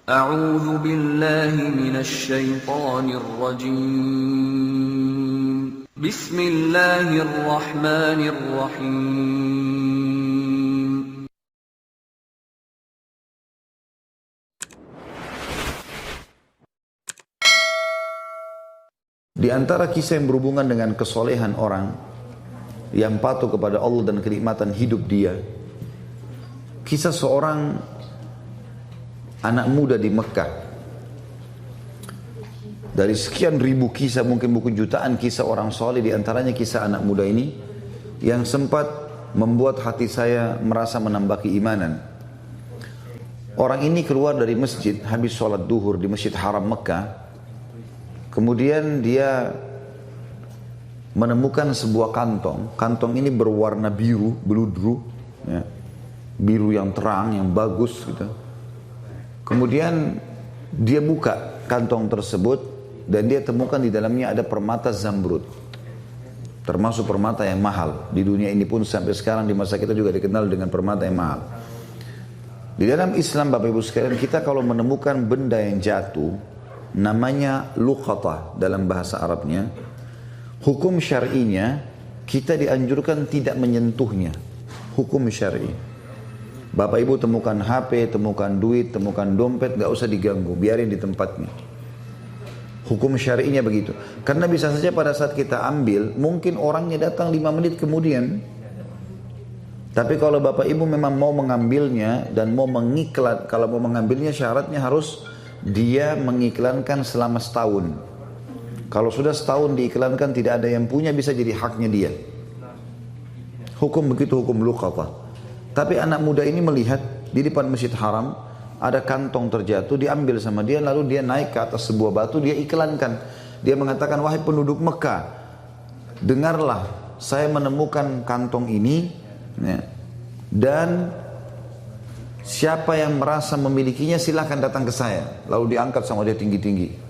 أعوذ بالله من الشيطان الرجيم بسم الله الرحمن الرحيم Di antara kisah yang berhubungan dengan kesolehan orang yang patuh kepada Allah dan kenikmatan hidup dia, kisah seorang anak muda di Mekah. Dari sekian ribu kisah, mungkin buku jutaan kisah orang soleh, di antaranya kisah anak muda ini yang sempat membuat hati saya merasa menambah keimanan. Orang ini keluar dari masjid habis sholat duhur di Masjid Haram Mekah. Kemudian dia menemukan sebuah kantong. Kantong ini berwarna biru, beludru, ya. Biru yang terang, yang bagus gitu. Kemudian dia buka kantong tersebut dan dia temukan di dalamnya ada permata zamrud. Termasuk permata yang mahal. Di dunia ini pun sampai sekarang di masa kita juga dikenal dengan permata yang mahal. Di dalam Islam, Bapak Ibu sekalian, kita kalau menemukan benda yang jatuh, namanya luqatah dalam bahasa Arabnya. Hukum syar'inya kita dianjurkan tidak menyentuhnya. Hukum syar'i. Bapak Ibu temukan HP, temukan duit, temukan dompet, gak usah diganggu, biarin di tempatnya. Hukum syar'inya begitu. Karena bisa saja pada saat kita ambil, mungkin orangnya datang 5 menit kemudian. Tapi kalau Bapak Ibu memang mau mengambilnya dan mau mengiklan, kalau mau mengambilnya syaratnya harus dia mengiklankan selama setahun. Kalau sudah setahun diiklankan tidak ada yang punya, bisa jadi haknya dia. Hukum begitu, hukum luqatah. Tapi anak muda ini melihat di depan Masjid Haram ada kantong terjatuh, diambil sama dia, lalu dia naik ke atas sebuah batu, dia iklankan. Dia mengatakan, wahai penduduk Mekah, dengarlah, saya menemukan kantong ini, ya, dan siapa yang merasa memilikinya silahkan datang ke saya. Lalu diangkat sama dia tinggi-tinggi.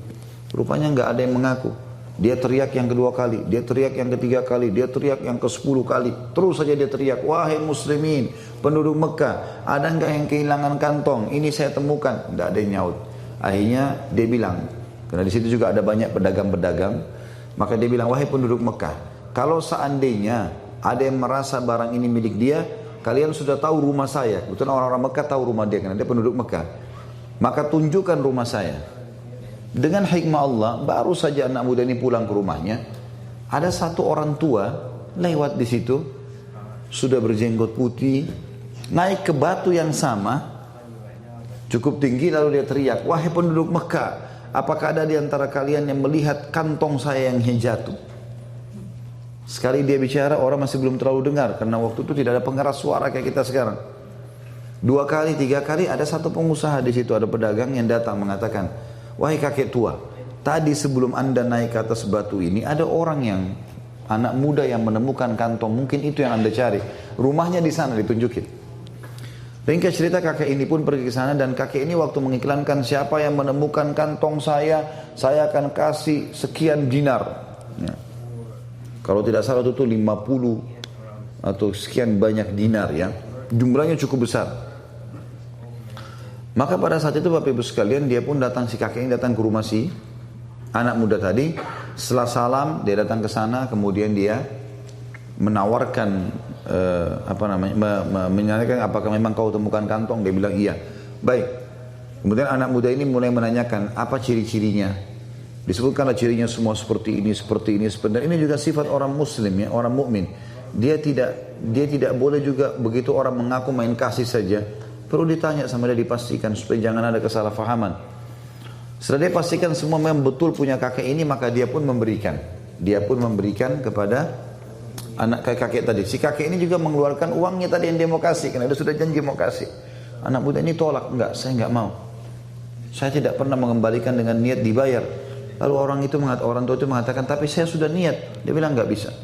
Rupanya nggak ada yang mengaku. Dia teriak yang kedua kali, dia teriak yang ketiga kali, dia teriak yang ke-10 kali. Terus saja dia teriak, wahai muslimin, penduduk Mekah, ada nggak yang kehilangan kantong? Ini saya temukan. Nggak ada yang nyaut. Akhirnya dia bilang, karena di situ juga ada banyak pedagang-pedagang, maka dia bilang, wahai penduduk Mekah, kalau seandainya ada yang merasa barang ini milik dia, kalian sudah tahu rumah saya. Betul, orang-orang Mekah tahu rumah dia karena dia penduduk Mekah. Maka tunjukkan rumah saya. Dengan hikmah Allah, baru saja anak muda ini pulang ke rumahnya, ada satu orang tua lewat di situ, sudah berjenggot putih, naik ke batu yang sama, cukup tinggi, lalu dia teriak, wahai penduduk Mekah, apakah ada di antara kalian yang melihat kantong saya yang jatuh? Sekali dia bicara, orang masih belum terlalu dengar, karena waktu itu tidak ada pengeras suara kayak kita sekarang. 2 kali, 3 kali, ada satu pengusaha di situ, ada pedagang yang datang mengatakan, wahai kakek tua, tadi sebelum anda naik ke atas batu ini, ada orang yang, anak muda yang menemukan kantong, mungkin itu yang anda cari. Rumahnya di sana, ditunjukin. Ringkas cerita, kakek ini pun pergi ke sana, dan kakek ini waktu mengiklankan, siapa yang menemukan kantong saya akan kasih sekian dinar. Ya. Kalau tidak salah itu 50 atau sekian banyak dinar, ya. Jumlahnya cukup besar. Maka pada saat itu Bapak Ibu sekalian, dia pun datang, si kakek ini datang ke rumah si anak muda tadi. Setelah salam, dia datang ke sana, kemudian dia menawarkan menanyakan apakah memang kau temukan kantong. Dia bilang iya. Baik. Kemudian anak muda ini mulai menanyakan apa ciri-cirinya. Disebutkanlah cirinya semua seperti ini, seperti ini, seperti ini. Ini juga sifat orang muslim, ya, orang mukmin. Dia tidak boleh juga begitu orang mengaku main kasih saja. Perlu ditanya sama dia, dipastikan supaya jangan ada kesalahpahaman. Setelah dia pastikan semua memang betul punya kakek ini, maka dia pun memberikan. Dia pun memberikan kepada anak kakek tadi. Si kakek ini juga mengeluarkan uangnya tadi yang dia mau kasih, karena dia sudah janji mau kasih. Anak muda ini tolak, enggak, saya enggak mau. Saya tidak pernah mengembalikan dengan niat dibayar. Lalu orang tua itu mengatakan, tapi saya sudah niat. Dia bilang enggak bisa.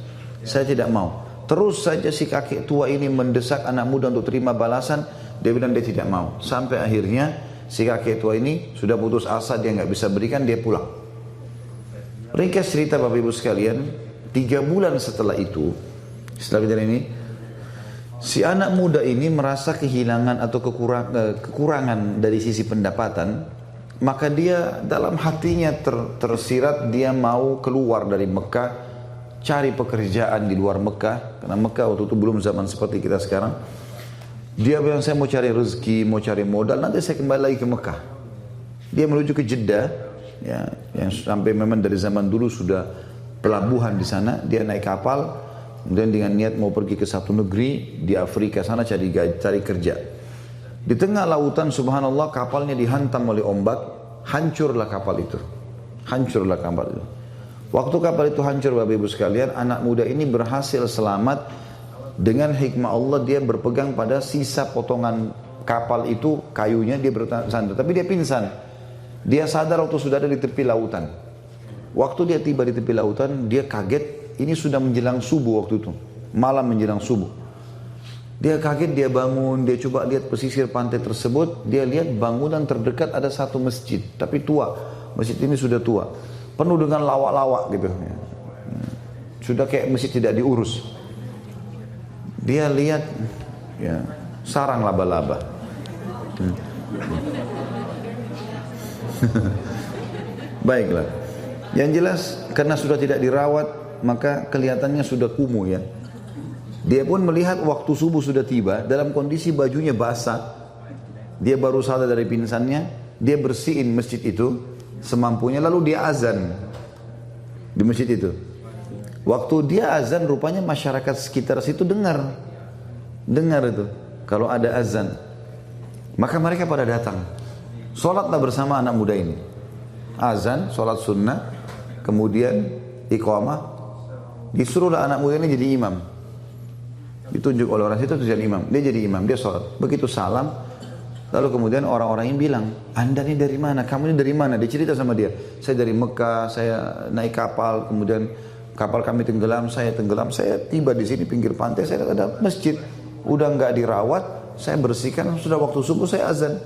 Saya tidak mau. Terus saja si kakek tua ini mendesak anak muda untuk terima balasan. Dia bilang dia tidak mau. Sampai akhirnya si kakek tua ini sudah putus asa, dia nggak bisa berikan, dia pulang. Ringkas cerita Bapak Ibu sekalian, 3 bulan setelah itu, setelah kejadian ini, si anak muda ini merasa kehilangan atau kekurangan dari sisi pendapatan. maka dia dalam hatinya tersirat dia mau keluar dari Mekah, cari pekerjaan di luar Mekah, karena Mekah waktu itu belum zaman seperti kita sekarang. Dia bilang, saya mau cari rezeki, mau cari modal, nanti saya kembali lagi ke Mekah. Dia menuju ke Jeddah, ya, yang sampai memang dari zaman dulu sudah pelabuhan di sana. Dia naik kapal, kemudian dengan niat mau pergi ke satu negeri di Afrika sana cari kerja. Di tengah lautan, subhanallah, kapalnya dihantam oleh ombak, hancurlah kapal itu. Hancurlah kapal itu. Waktu kapal itu hancur, Bapak Ibu sekalian, anak muda ini berhasil selamat. Dengan hikmah Allah dia berpegang pada sisa potongan kapal itu, kayunya dia bersandar. Tapi dia pingsan. Dia sadar waktu sudah ada di tepi lautan. Waktu dia tiba di tepi lautan, dia kaget. Ini sudah menjelang subuh waktu itu. Malam menjelang subuh. Dia kaget, dia bangun, dia coba lihat pesisir pantai tersebut. Dia lihat bangunan terdekat ada satu masjid. Tapi tua. Masjid ini sudah tua. Penuh dengan lawak-lawak gitu. Sudah kayak masjid tidak diurus. Dia lihat ya, sarang laba-laba. Baiklah. Yang jelas karena sudah tidak dirawat, maka kelihatannya sudah kumuh ya. Dia pun melihat waktu subuh sudah tiba dalam kondisi bajunya basah. Dia baru sadar dari pingsannya, dia bersihin masjid itu semampunya, lalu dia azan di masjid itu. Waktu dia azan, rupanya masyarakat sekitar situ dengar itu kalau ada azan. Maka mereka pada datang. Sholatlah bersama anak muda ini. Azan, sholat sunnah, kemudian iqamah. Disuruhlah anak muda ini jadi imam. Ditunjuk oleh orang situ jadi imam. Dia jadi imam, dia sholat. Begitu salam, lalu kemudian orang-orang ini bilang, Anda ini dari mana? Kamu ini dari mana? Dia cerita sama dia. Saya dari Mekah, saya naik kapal, kemudian kapal kami tenggelam, saya tiba di sini pinggir pantai, saya ada masjid, udah nggak dirawat, saya bersihkan, sudah waktu subuh saya azan.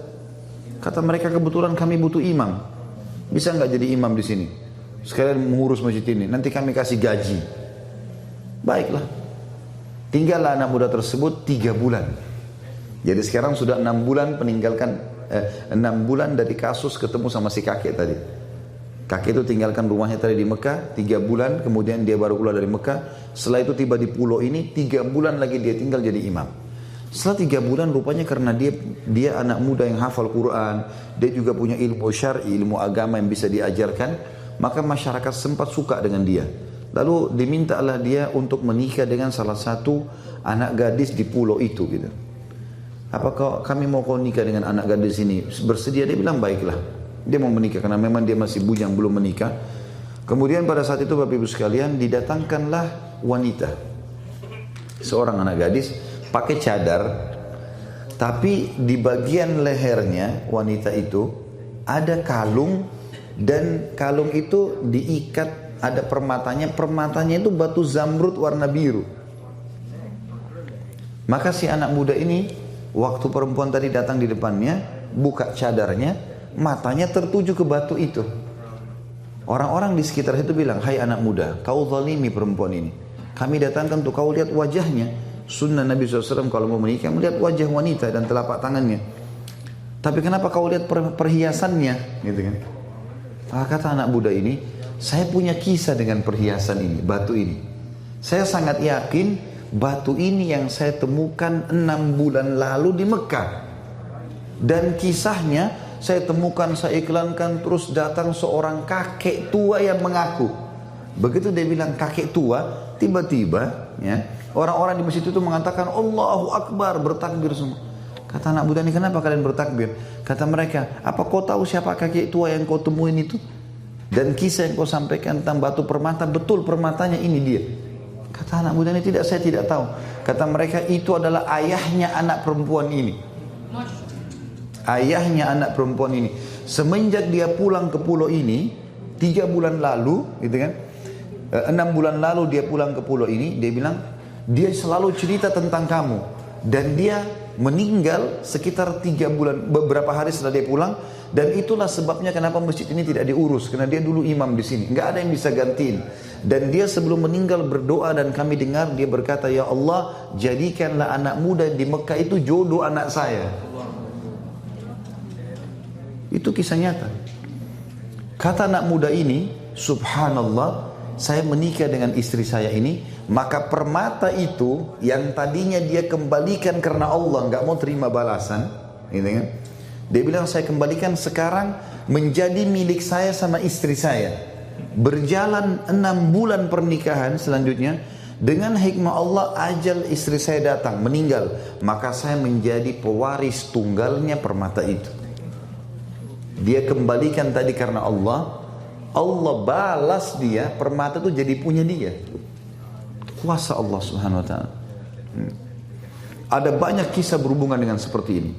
Kata mereka, kebetulan kami butuh imam, bisa nggak jadi imam di sini? Sekalian mengurus masjid ini, nanti kami kasih gaji. Baiklah, tinggallah anak muda tersebut 3 bulan. Jadi sekarang sudah 6 bulan peninggalkan 6 bulan dari kasus ketemu sama si kakek tadi. Kakek itu tinggalkan rumahnya tadi di Mekah 3 bulan, kemudian dia baru keluar dari Mekah. Setelah itu tiba di pulau ini, 3 bulan lagi dia tinggal jadi imam. Setelah 3 bulan rupanya karena dia anak muda yang hafal Quran, dia juga punya ilmu syar'i, ilmu agama yang bisa diajarkan, maka masyarakat sempat suka dengan dia. Lalu dimintalah dia untuk menikah dengan salah satu anak gadis di pulau itu gitu. Apakah kami mau kau nikah dengan anak gadis ini? Bersedia? Dia bilang baiklah. Dia mau menikah karena memang dia masih bujang belum menikah. Kemudian pada saat itu Bapak Ibu sekalian didatangkanlah wanita. Seorang anak gadis pakai cadar. Tapi di bagian lehernya wanita itu ada kalung. Dan kalung itu diikat, ada permatanya. Permatanya itu batu zamrud warna biru. Maka si anak muda ini, waktu perempuan tadi datang di depannya, buka cadarnya, matanya tertuju ke batu itu. Orang-orang di sekitar itu bilang, hai anak muda, kau zalimi perempuan ini. Kami datangkan untuk kau lihat wajahnya. Sunnah Nabi SAW kalau mau menikah, melihat wajah wanita dan telapak tangannya. Tapi kenapa kau lihat perhiasannya? Gitu kan? Maka kata anak muda ini, saya punya kisah dengan perhiasan ini, batu ini. Saya sangat yakin batu ini yang saya temukan 6 bulan lalu di Mekah. Dan kisahnya saya temukan, saya iklankan, terus datang seorang kakek tua yang mengaku. Begitu dia bilang kakek tua, tiba-tiba ya, orang-orang di masjid itu mengatakan Allahu Akbar, bertakbir semua. Kata anak muda ini, kenapa kalian bertakbir? Kata mereka, apa kau tahu siapa kakek tua yang kau temuin itu? Dan kisah yang kau sampaikan tentang batu permata, betul permatanya ini dia. Kata anak muda ini, tidak, saya tidak tahu. Kata mereka, itu adalah ayahnya anak perempuan ini. Ayahnya anak perempuan ini. Semenjak dia pulang ke pulau ini 3 bulan lalu gitu kan, 6 bulan lalu dia pulang ke pulau ini, dia bilang dia selalu cerita tentang kamu. Dan dia meninggal sekitar 3 bulan, beberapa hari setelah dia pulang. Dan itulah sebabnya kenapa masjid ini tidak diurus, karena dia dulu imam di sini, nggak ada yang bisa gantiin. Dan dia sebelum meninggal berdoa, dan kami dengar dia berkata, ya Allah, jadikanlah anak muda di Mekah itu jodoh anak saya. Itu kisah nyata. Kata anak muda ini, subhanallah, saya menikah dengan istri saya ini, maka permata itu yang tadinya dia kembalikan karena Allah, nggak mau terima balasan, gitu kan? Dia bilang saya kembalikan sekarang menjadi milik saya sama istri saya. Berjalan 6 bulan pernikahan selanjutnya, dengan hikmah Allah ajal istri saya datang, meninggal, maka saya menjadi pewaris tunggalnya permata itu. Dia kembalikan tadi karena Allah. Allah balas dia, permata itu jadi punya dia. Kuasa Allah subhanahu wa ta'ala. Ada banyak kisah berhubungan dengan seperti ini.